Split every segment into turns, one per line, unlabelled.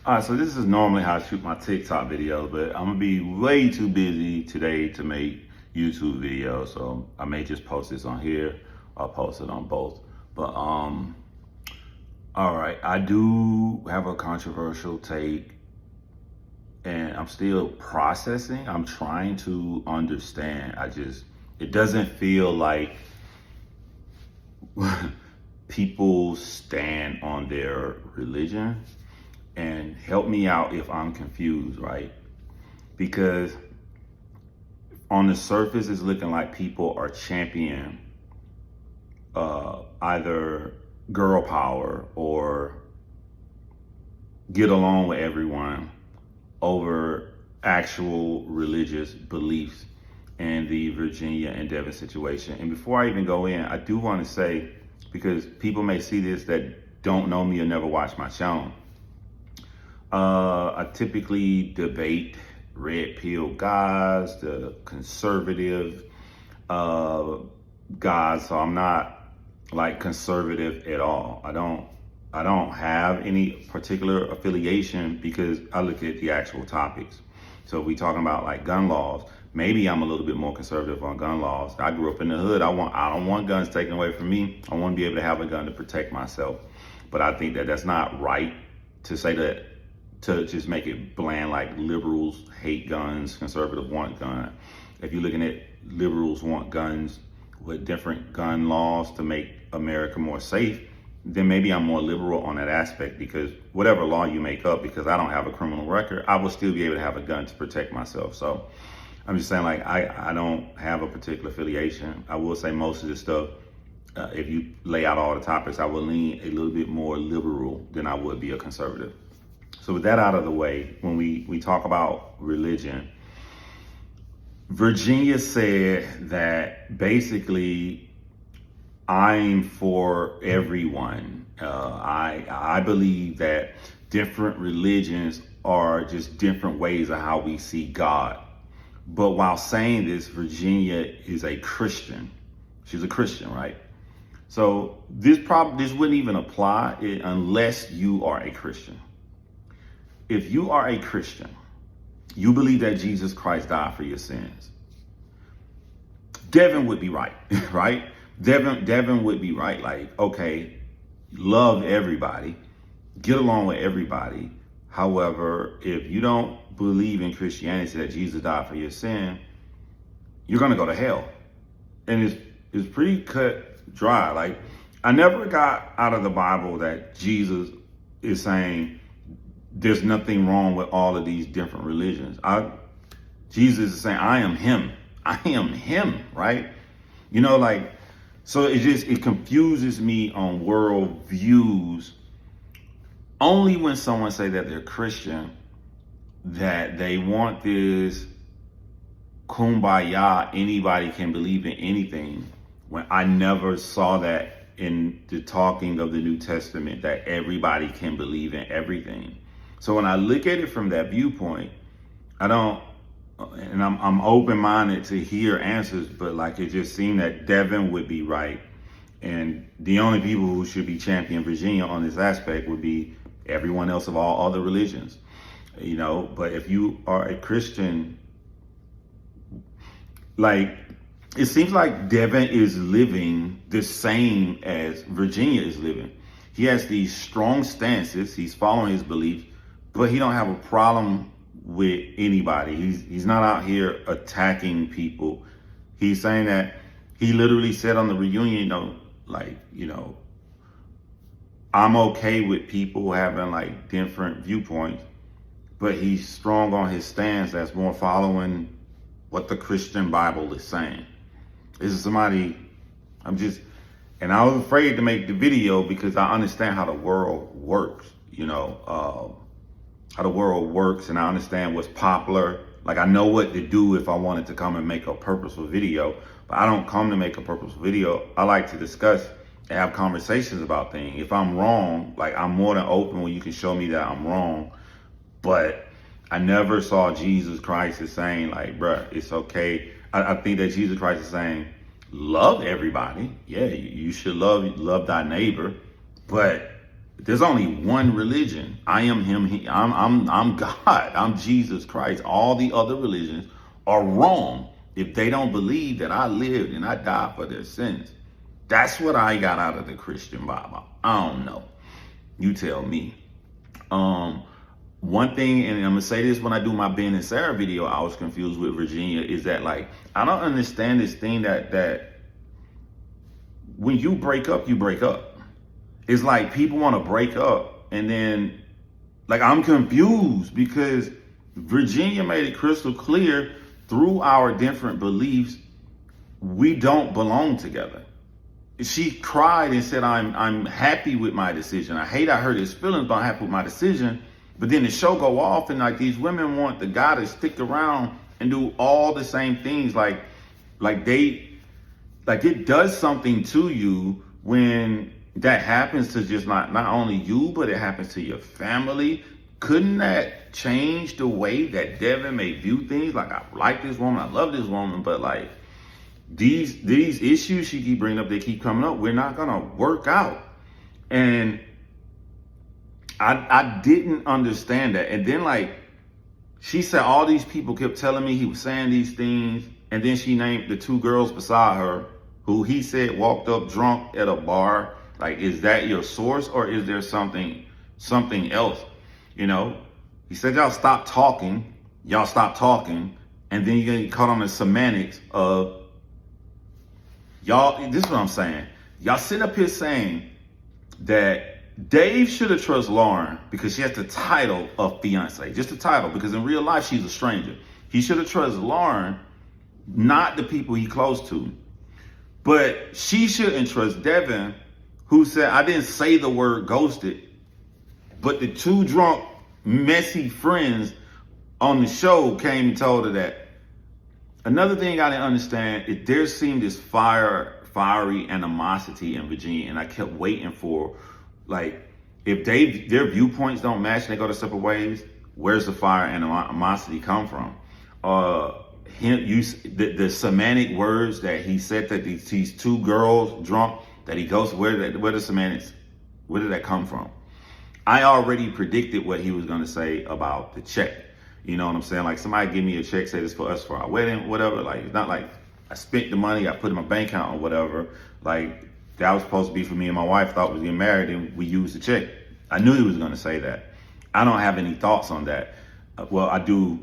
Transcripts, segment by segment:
All right, so this is normally how I shoot my TikTok videos, but I'm gonna be way too busy today to make YouTube videos. So I may just post this on here. I'll post it on both. But all right, I do have a controversial take, and I'm still processing. I'm trying to understand. It doesn't feel like people stand on their religion, and help me out if I'm confused, right? Because on the surface, it's looking like people are championing either girl power or get along with everyone over actual religious beliefs in the Virginia and Devin situation. And before I even go in, I do want to say, because people may see this that don't know me or never watch my channel, I typically debate red pill guys, the conservative guys. So I'm not like conservative at all. I don't have any particular affiliation because I look at the actual topics. So if we talking about like gun laws, maybe I'm a little bit more conservative on gun laws. I grew up in the hood. I don't want guns taken away from me. I want to be able to have a gun to protect myself. But I think that that's not right to say that, to just make it bland, like liberals hate guns, conservatives want guns. If you're looking at liberals want guns with different gun laws to make America more safe, then maybe I'm more liberal on that aspect, because whatever law you make up, because I don't have a criminal record, I will still be able to have a gun to protect myself. So I'm just saying, like, I don't have a particular affiliation. I will say most of this stuff, if you lay out all the topics, I will lean a little bit more liberal than I would be a conservative. So with that out of the way, when we talk about religion, Virginia said that basically I'm for everyone. I believe that different religions are just different ways of how we see God. But while saying this, Virginia is a Christian. She's a Christian, right? So this wouldn't even apply unless you are a Christian. If you are a Christian, you believe that Jesus Christ died for your sins, Devin would be right, right? Devin would be right. Like, okay, love everybody, get along with everybody. However, if you don't believe in Christianity that Jesus died for your sin, you're gonna go to hell. And it's pretty cut dry. Like, I never got out of the Bible that Jesus is saying there's nothing wrong with all of these different religions. Jesus is saying, I am him. I am him, right? You know, like, so it confuses me on world views only when someone say that they're Christian, that they want this kumbaya, anybody can believe in anything, when I never saw that in the talking of the New Testament, that everybody can believe in everything. So when I look at it from that viewpoint, I'm open-minded to hear answers, but like, it just seemed that Devin would be right. And the only people who should be championing Virginia on this aspect would be everyone else of all other religions, you know. But if you are a Christian, like, it seems like Devin is living the same as Virginia is living. He has these strong stances, he's following his beliefs, but he don't have a problem with anybody. He's not out here attacking people. He's saying that, he literally said on the reunion, I'm okay with people having like different viewpoints, but he's strong on his stance that's more following what the Christian Bible is saying. This is somebody, and I was afraid to make the video because I understand how the world works, how the world works, and I understand what's popular. Like, I know what to do if I wanted to come and make a purposeful video, but I don't come to make a purposeful video. I like to discuss and have conversations about things. If I'm wrong, like, I'm more than open when you can show me that I'm wrong. But I never saw Jesus Christ as saying, like, bruh, it's okay. I think that Jesus Christ is saying, love everybody. Yeah, you should love thy neighbor, but There's only one religion. I am him. I'm God. I'm Jesus Christ. All the other religions are wrong if they don't believe that I lived and I died for their sins. That's what I got out of the Christian Bible. I don't know. You tell me. One thing, and I'm gonna say this when I do my Ben and Sarah video, I was confused with Virginia, is that like I don't understand this thing that when you break up, you break up. It's like people want to break up, and then like I'm confused because Virginia made it crystal clear through our different beliefs we don't belong together. She cried and said, I'm happy with my decision. I hurt his feelings, but I'm happy with my decision. But then the show go off and like these women want the guy to stick around and do all the same things. Like it does something to you when that happens to just not only you, but it happens to your family. Couldn't that change the way that Devin may view things? Like, I like this woman, I love this woman, but like these issues she keep bringing up, they keep coming up, we're not gonna work out. And I didn't understand that. And then like she said all these people kept telling me he was saying these things, and then she named the two girls beside her who he said walked up drunk at a bar. Like, is that your source, or is there something else? You know, he said y'all stop talking, and then you get caught on the semantics of y'all. This is what I'm saying. Y'all sit up here saying that Dave should have trusted Lauren because she has the title of fiance, just the title, because in real life she's a stranger. He should have trusted Lauren, not the people he close to. But she shouldn't trust Devin, who said, I didn't say the word ghosted, but the two drunk, messy friends on the show came and told her that. Another thing I didn't understand is there seemed this fiery animosity in Virginia, and I kept waiting for, like, if their viewpoints don't match and they go to separate ways, where's the fire and animosity come from? The semantic words that he said that these two girls drunk that he goes, where the semantics, where did that come from? I already predicted what he was going to say about the check. You know what I'm saying? Like, somebody give me a check, say this for us for our wedding, whatever. Like, it's not like I spent the money, I put it in my bank account or whatever. Like, that was supposed to be for me and my wife, thought we was getting married, and we used the check. I knew he was going to say that. I don't have any thoughts on that. Well, I do.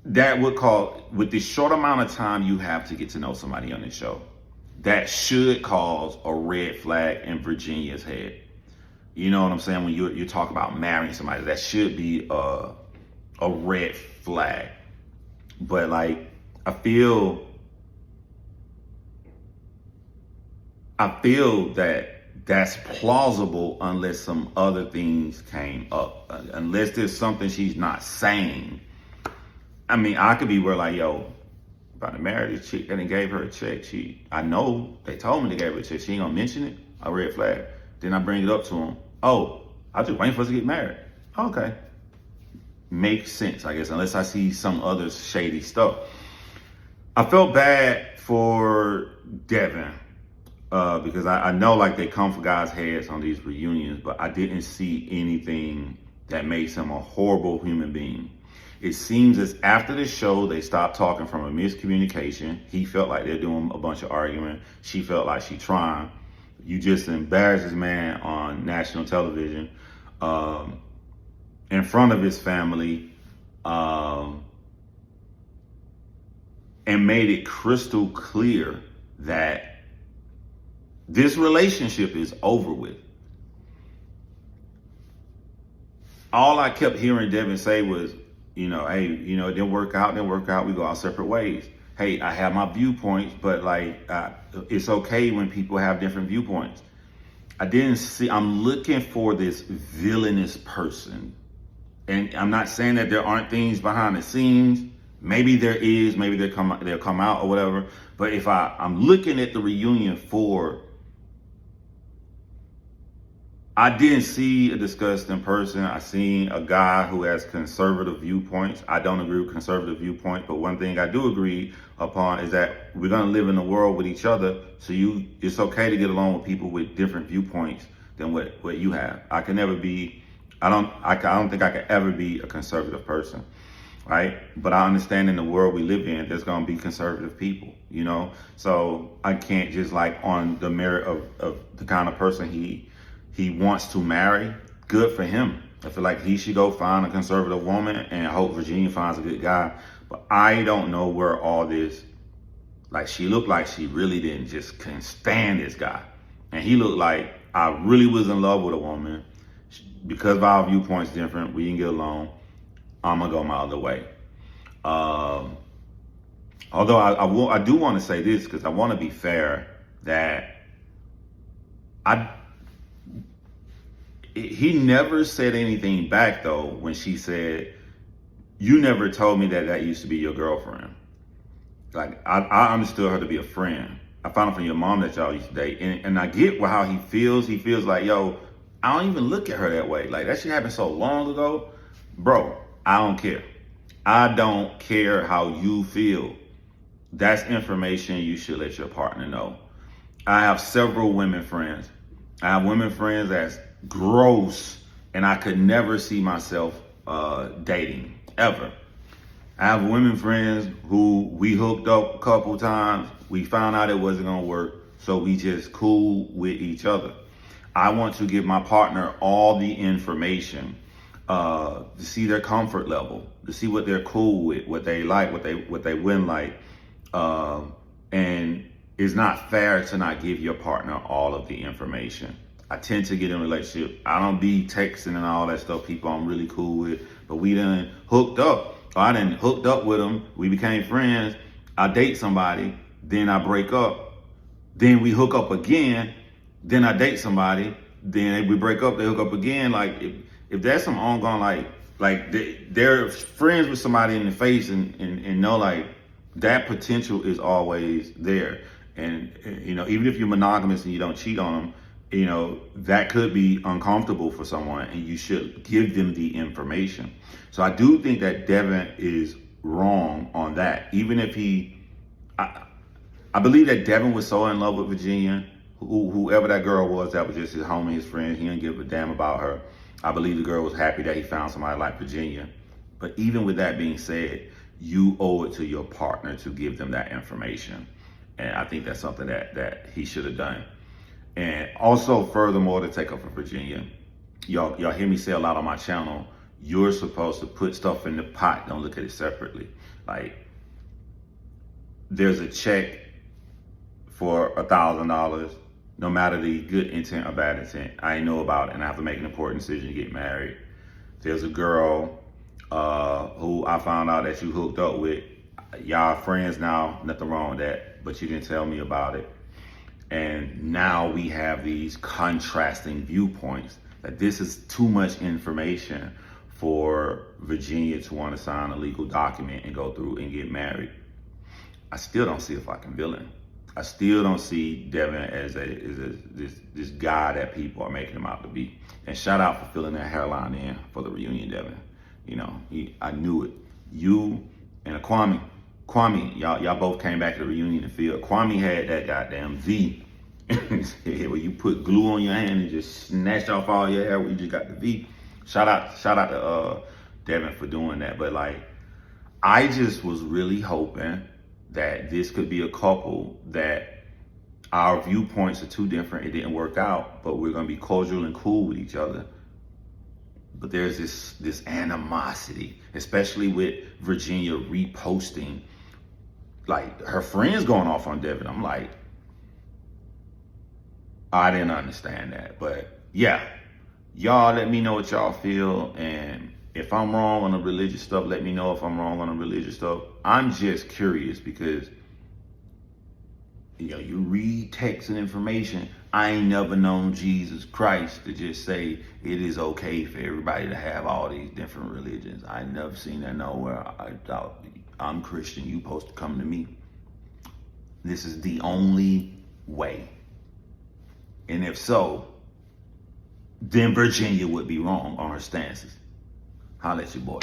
That would call, with the short amount of time you have to get to know somebody on this show, that should cause a red flag in Virginia's head. You know what I'm saying? When you talk about marrying somebody, that should be a red flag. But like, I feel that that's plausible unless some other things came up. Unless there's something she's not saying. I mean, I could be where like, yo, about to marry this chick and they gave her a check. I know they told me they gave her a check. She ain't gonna mention it. A red flag. Then I bring it up to him. Oh, I just waiting for us to get married. Okay. Makes sense, I guess, unless I see some other shady stuff. I felt bad for Devin because I know like they come for guys' heads on these reunions, but I didn't see anything that makes him a horrible human being. It seems as after the show, they stopped talking from a miscommunication. He felt like they're doing a bunch of arguing. She felt like she trying. You just embarrassed this man on national television in front of his family and made it crystal clear that this relationship is over with. All I kept hearing Devin say was, you know, hey, you know, it didn't work out, we go our separate ways. Hey, I have my viewpoints, but like, it's okay when people have different viewpoints. I'm looking for this villainous person. And I'm not saying that there aren't things behind the scenes. Maybe there is, maybe they'll come out or whatever. But if I'm looking at the reunion I didn't see a disgusting person. I seen a guy who has conservative viewpoints. I don't agree with conservative viewpoints, but one thing I do agree upon is that we're gonna live in a world with each other. So it's okay to get along with people with different viewpoints than what you have. I can never be, I don't think I could ever be a conservative person, right? But I understand in the world we live in, there's gonna be conservative people, you know? So I can't just like on the merit of the kind of person he wants to marry, good for him. I feel like he should go find a conservative woman and hope Virginia finds a good guy. But I don't know where all this, like she looked like she really didn't just can't stand this guy. And he looked like I really was in love with a woman. Because of our viewpoints different, we didn't get along, I'm gonna go my other way. Although I do want to say this because I want to be fair that he never said anything back though when she said, "You never told me that used to be your girlfriend." Like I understood her to be a friend. I found out from your mom that y'all used to date, and I get how he feels. He feels like, yo, I don't even look at her that way. Like that shit happened so long ago, bro. I don't care. I don't care how you feel. That's information you should let your partner know. I have several women friends. I have women friends that's gross, and I could never see myself dating ever. I have women friends who we hooked up a couple times. We found out it wasn't gonna work, so we just cool with each other. I want to give my partner all the information to see their comfort level, to see what they're cool with, what they like, what they wouldn't like. And it's not fair to not give your partner all of the information. I tend to get in a relationship. I don't be texting and all that stuff, people I'm really cool with, but we done hooked up. Or I done hooked up with them. We became friends. I date somebody, then I break up. Then we hook up again. Then I date somebody. Then we break up, they hook up again. Like if that's some ongoing, like they're friends with somebody in the face and know like that potential is always there. And you know, even if you're monogamous and you don't cheat on them, you know, that could be uncomfortable for someone and you should give them the information. So I do think that Devin is wrong on that. Even if I believe that Devin was so in love with Virginia, whoever that girl was, that was just his homie, his friend. He didn't give a damn about her. I believe the girl was happy that he found somebody like Virginia. But even with that being said, you owe it to your partner to give them that information. And I think that's something that he should have done. And also, furthermore, to take up for Virginia, y'all hear me say a lot on my channel, you're supposed to put stuff in the pot, don't look at it separately. Like, there's a check for $1,000, no matter the good intent or bad intent. I know about it, and I have to make an important decision to get married. There's a girl who I found out that you hooked up with. Y'all friends now, nothing wrong with that, but you didn't tell me about it. And now we have these contrasting viewpoints that this is too much information for Virginia to want to sign a legal document and go through and get married. I still don't see a fucking villain. I still don't see Devin as this guy that people are making him out to be. And shout out for filling that hairline in for the reunion, Devin. You know, I knew it. You and Kwame, y'all both came back to the reunion and feel. Kwame had that goddamn V where you put glue on your hand and just snatched off all your hair where you just got the V. Shout out to Devin for doing that. But like, I just was really hoping that this could be a couple that our viewpoints are too different. It didn't work out, but we're gonna be cordial and cool with each other. But there's this animosity, especially with Virginia reposting, like her friends going off on Devin. I'm like, I didn't understand that. But yeah, y'all let me know what y'all feel. And if I'm wrong on the religious stuff, let me know if I'm wrong on the religious stuff. I'm just curious because, you know, you read text and information. I ain't never known Jesus Christ to just say it is okay for everybody to have all these different religions. I never seen that nowhere. I thought, I'm Christian, you supposed to come to me. This is the only way. And if so, then Virginia would be wrong on her stances. Holla at your boy.